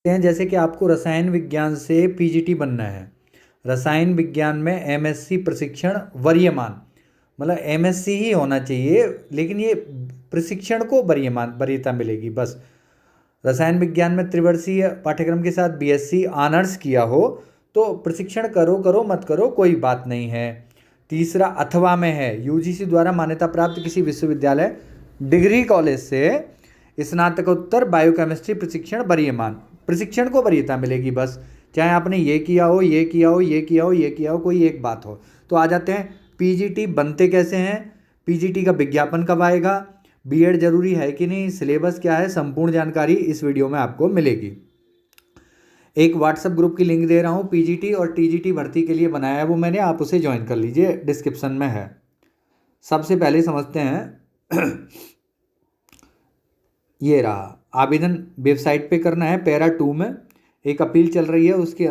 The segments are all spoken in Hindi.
हैं जैसे कि आपको रसायन विज्ञान से पीजीटी बनना है, रसायन विज्ञान में एमएससी प्रशिक्षण वरीयमान, मतलब एमएससी ही होना चाहिए, लेकिन ये प्रशिक्षण को वरीयता मिलेगी बस। रसायन विज्ञान में त्रिवर्षीय पाठ्यक्रम के साथ बीएससी ऑनर्स किया हो तो प्रशिक्षण करो करो मत करो कोई बात नहीं है। तीसरा अथवा में है, यूजीसी द्वारा मान्यता प्राप्त किसी विश्वविद्यालय डिग्री कॉलेज से स्नातकोत्तर बायोकेमिस्ट्री प्रशिक्षण वरीयमान, प्रशिक्षण को वरीयता मिलेगी बस, चाहे आपने ये किया हो ये किया हो ये किया हो ये किया हो, कोई एक बात हो। तो आ जाते हैं पीजीटी बनते कैसे हैं, पीजीटी का विज्ञापन कब आएगा, बीएड जरूरी है कि नहीं, सिलेबस क्या है, संपूर्ण जानकारी इस वीडियो में आपको मिलेगी। एक व्हाट्सएप ग्रुप की लिंक दे रहा हूँ, पीजीटी और टीजीटी भर्ती के लिए बनाया है वो मैंने, आप उसे ज्वाइन कर लीजिए, डिस्क्रिप्शन में है। सबसे पहले समझते हैं ये रहा आवेदन, वेबसाइट पे करना है। पैरा 2 में एक अपील चल रही है, उसके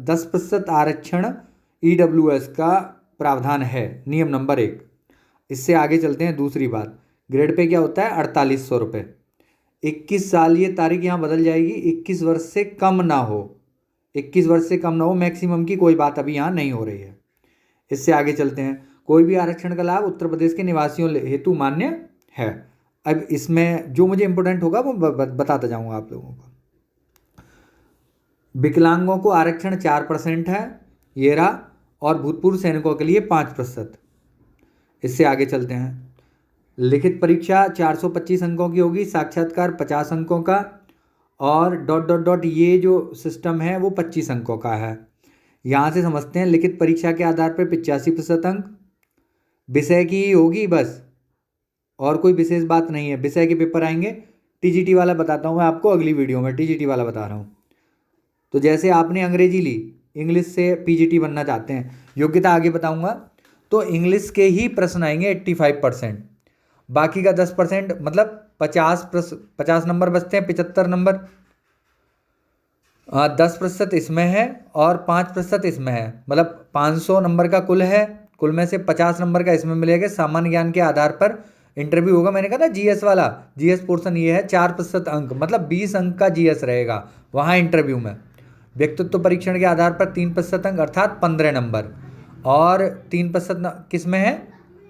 10% आरक्षण ईडब्ल्यूएस का प्रावधान है, नियम नंबर 1। इससे आगे चलते हैं। दूसरी बात, ग्रेड पे क्या होता है, 4800 रुपये। 21 साल, ये तारीख यहाँ बदल जाएगी, 21 वर्ष से कम ना हो, 21 वर्ष से कम ना हो, मैक्सिमम की कोई बात अभी यहाँ नहीं हो रही है। इससे आगे चलते हैं। कोई भी आरक्षण का लाभ उत्तर प्रदेश के निवासियों हेतु मान्य है। अब इसमें जो मुझे इंपॉर्टेंट होगा वो बताता जाऊंगा आप लोगों को। विकलांगों को आरक्षण 4% है, ये रहा, और भूतपूर्व सैनिकों के लिए 5%। इससे आगे चलते हैं। लिखित परीक्षा 425 अंकों की होगी, साक्षात्कार 50 अंकों का, और डॉट डॉट डॉट ये जो सिस्टम है वो 25 अंकों का है। यहाँ से समझते हैं, लिखित परीक्षा के आधार पर 85% अंक विषय की ही होगी बस, और कोई विशेष बात नहीं है। विषय के पेपर आएंगे, टीजीटी वाला बताता हूँ मैं आपको अगली वीडियो में, टीजीटी वाला बता रहा हूँ। तो जैसे आपने अंग्रेजी ली, इंग्लिश से पीजीटी बनना चाहते हैं, योग्यता आगे बताऊंगा। तो इंग्लिश के ही प्रश्न आएंगे 85%, बाकी का 10% मतलब 50 नंबर बचते हैं, 75 नंबर। 10% इसमें है और 5% इसमें है, मतलब 500 नंबर का कुल है। कुल में से 50 नंबर का इसमें मिलेगा, सामान्य ज्ञान के आधार पर इंटरव्यू होगा। मैंने कहा था जीएस वाला, जीएस पोर्शन ये है, 4% अंक, मतलब 20 अंक का जीएस रहेगा वहाँ इंटरव्यू में। व्यक्तित्व परीक्षण के आधार पर 3% अंक अर्थात 15 नंबर, और 3% किस में है,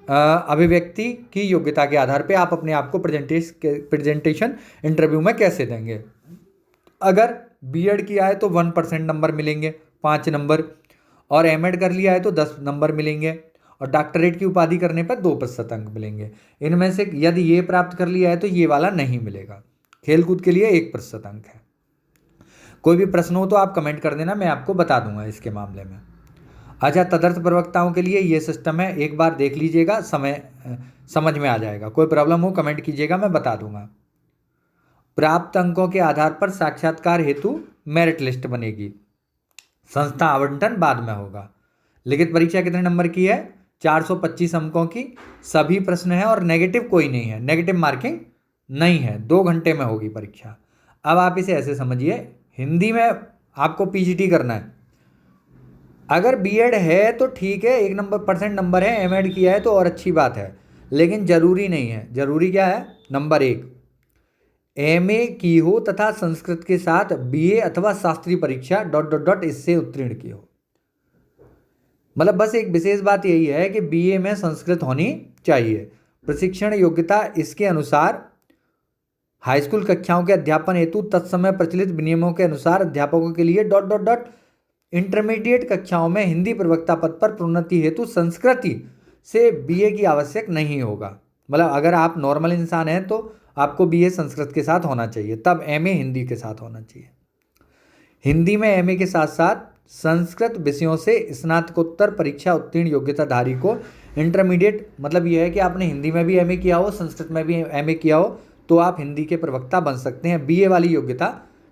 अभिव्यक्ति की योग्यता के आधार पे आप अपने आप को प्रेजेंटेशन इंटरव्यू में कैसे देंगे। अगर बीएड किया है तो 1% नंबर मिलेंगे, 5 नंबर, और एमएड कर लिया है तो 10 नंबर मिलेंगे, और डॉक्टरेट की उपाधि करने पर 2% अंक मिलेंगे। इनमें से यदि ये प्राप्त कर लिया है तो ये वाला नहीं मिलेगा। खेलकूद के लिए 1% अंक है। कोई भी प्रश्न हो तो आप कमेंट कर देना, मैं आपको बता दूंगा इसके मामले में। अच्छा, तदर्थ प्रवक्ताओं के लिए ये सिस्टम है, एक बार देख लीजिएगा, समझ में आ जाएगा। कोई प्रॉब्लम हो कमेंट कीजिएगा, मैं बता दूंगा। प्राप्त अंकों के आधार पर साक्षात्कार हेतु मेरिट लिस्ट बनेगी, संस्था आवंटन बाद में होगा। लिखित परीक्षा कितने नंबर की है, 425 अंकों की, सभी प्रश्न है और नेगेटिव कोई नहीं है, नेगेटिव मार्किंग नहीं है, 2 घंटे में होगी परीक्षा। अब आप इसे ऐसे समझिए, हिंदी में आपको पीजीटी करना है, अगर बीएड है तो ठीक है, 1% नंबर है, एमएड किया है तो और अच्छी बात है, लेकिन जरूरी नहीं है। जरूरी क्या है, नंबर 1 एमए की हो तथा संस्कृत के साथ बीए अथवा शास्त्री परीक्षा डॉट डॉट डॉट इससे उत्तीर्ण की हो। मतलब बस एक विशेष बात यही है कि बीए में संस्कृत होनी चाहिए। प्रशिक्षण योग्यता इसके अनुसार हाई स्कूल कक्षाओं के अध्यापन हेतु तत्समय प्रचलित विनियमों के अनुसार अध्यापकों के लिए डॉट डॉट डॉट इंटरमीडिएट कक्षाओं में हिंदी प्रवक्ता पद पर प्रोन्नति हेतु संस्कृति से बीए की आवश्यक नहीं होगा। मतलब अगर आप नॉर्मल इंसान हैं तो आपको बीए संस्कृत के साथ होना चाहिए, तब एमए हिंदी के साथ होना चाहिए। हिंदी में एमए के साथ साथ संस्कृत विषयों से स्नातकोत्तर परीक्षा उत्तीर्ण योग्यताधारी को इंटरमीडिएट, मतलब यह है कि आपने हिंदी में भी एमए किया हो, संस्कृत में भी एमए किया हो, तो आप हिंदी के प्रवक्ता बन सकते हैं। बीए वाली योग्यता,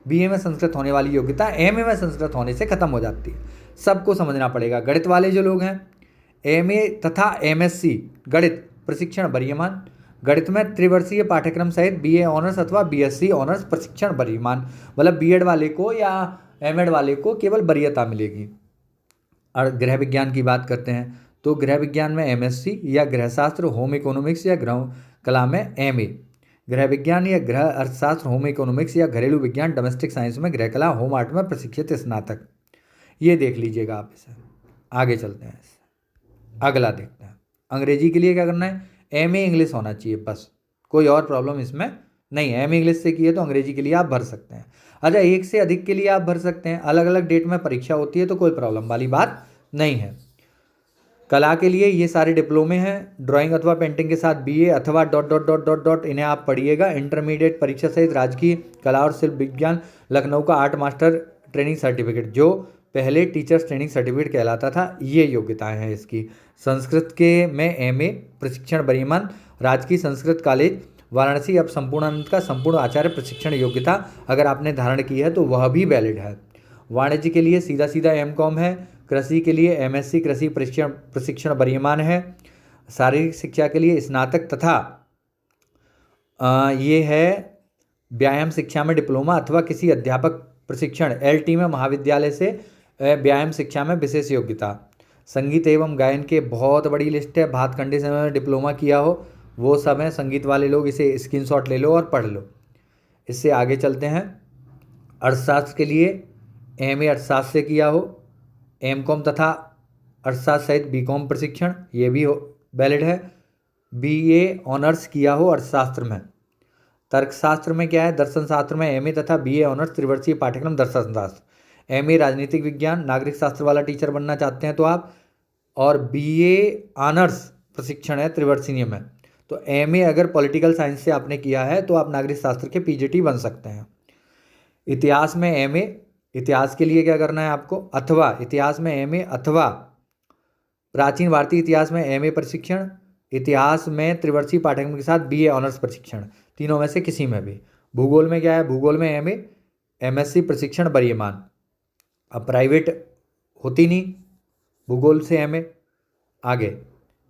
बीए में संस्कृत होने वाली योग्यता एमए में संस्कृत होने से खत्म हो जाती है। सबको समझना पड़ेगा। गणित वाले जो लोग हैं, एमए तथा एमएससी गणित प्रशिक्षण वरीयमान, गणित में त्रिवर्षीय पाठ्यक्रम सहित बीए ऑनर्स अथवा बीएससी ऑनर्स प्रशिक्षण वरीयमान, मतलब बीएड वाले को या एमएड वाले को केवल वरीयता मिलेगी। और गृह विज्ञान की बात करते हैं तो गृह विज्ञान में एमएससी या गृहशास्त्र, होम इकोनॉमिक्स या गृह कला में एमए, गृह विज्ञान या गृह अर्थशास्त्र, होम इकोनॉमिक्स या घरेलू विज्ञान, डोमेस्टिक साइंस में गृह कला, होम आर्ट में प्रशिक्षित स्नातक। ये देख लीजिएगा आप इसे। आगे चलते हैं, अगला देखते हैं। अंग्रेजी के लिए क्या करना है, एमए इंग्लिश होना चाहिए बस, कोई और प्रॉब्लम इसमें नहीं है। एमए इंग्लिश से किए तो अंग्रेजी के लिए आप भर सकते हैं। अच्छा, एक से अधिक के लिए आप भर सकते हैं, अलग अलग डेट में परीक्षा होती है तो कोई प्रॉब्लम वाली बात नहीं है। कला के लिए ये सारे डिप्लोमे हैं, ड्राइंग अथवा पेंटिंग के साथ बीए अथवा dot dot dot dot dot, इन्हें आप पढ़िएगा। इंटरमीडिएट परीक्षा सहित राजकीय कला और शिल्प विज्ञान लखनऊ का आर्ट मास्टर ट्रेनिंग सर्टिफिकेट, जो पहले टीचर्स ट्रेनिंग सर्टिफिकेट कहलाता था, ये योग्यताएं हैं इसकी। संस्कृत के में एमए प्रशिक्षण बरीमान, राजकीय संस्कृत कॉलेज वाराणसी अब संपूर्णानंद का संपूर्ण आचार्य प्रशिक्षण योग्यता अगर आपने धारण की है तो वह भी वैलिड है। वाणिज्य के लिए सीधा सीधा एमकॉम है। कृषि के लिए एमएससी कृषि प्रशिक्षण बरीमान है। शारीरिक शिक्षा के लिए स्नातक तथा ये है व्यायाम शिक्षा में डिप्लोमा अथवा किसी अध्यापक प्रशिक्षण एलटी में महाविद्यालय से व्यायाम शिक्षा में विशेष योग्यता। संगीत एवं गायन के बहुत बड़ी लिस्ट है। भातखंडे समय में डिप्लोमा किया हो वो सब हैं, संगीत वाले लोग इसे स्क्रीनशॉट ले लो और पढ़ लो। इससे आगे चलते हैं। अर्थशास्त्र के लिए एमए अर्थशास्त्र से किया हो, एमकॉम तथा अर्थशास्त्र सहित बीकॉम प्रशिक्षण, ये भी वैलिड है। बीए ऑनर्स किया हो अर्थशास्त्र में। तर्कशास्त्र में क्या है, दर्शन शास्त्र में एमए तथा बीए ऑनर्स त्रिवर्षीय पाठ्यक्रम दर्शन शास्त्र। एमए राजनीतिक विज्ञान, नागरिक शास्त्र वाला टीचर बनना चाहते हैं तो आप, और बीए ऑनर्स प्रशिक्षण है त्रिवर्षीय में। तो एमए अगर पॉलिटिकल साइंस से आपने किया है तो आप नागरिक शास्त्र के पीजीटी बन सकते हैं। इतिहास में एमए, इतिहास के लिए क्या करना है आपको, अथवा इतिहास में एमए अथवा प्राचीन भारतीय इतिहास में एमए प्रशिक्षण, इतिहास में त्रिवर्षीय पाठ्यक्रम के साथ बीए ऑनर्स प्रशिक्षण, तीनों में से किसी में भी। भूगोल में क्या है, भूगोल में एमए एमएससी प्रशिक्षण बरीमान। अब प्राइवेट होती नहीं, भूगोल से एमए। आगे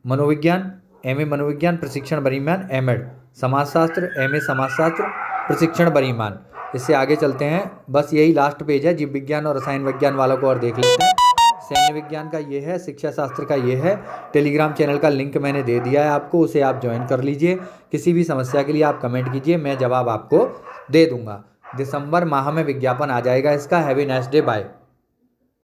मनोविज्ञान, एमए मनोविज्ञान प्रशिक्षण बरीमान एमएड। समाजशास्त्र, एमए समाजशास्त्र प्रशिक्षण बरीमान। इससे आगे चलते हैं, बस यही लास्ट पेज है। जीव विज्ञान और रसायन विज्ञान वालों को और देख लेते हैं। सैन्य विज्ञान का ये है, शिक्षा शास्त्र का ये है। टेलीग्राम चैनल का लिंक मैंने दे दिया है आपको, उसे आप ज्वाइन कर लीजिए। किसी भी समस्या के लिए आप कमेंट कीजिए, मैं जवाब आपको दे दूंगा। दिसंबर माह में विज्ञापन आ जाएगा इसका। Have a nice day, bye.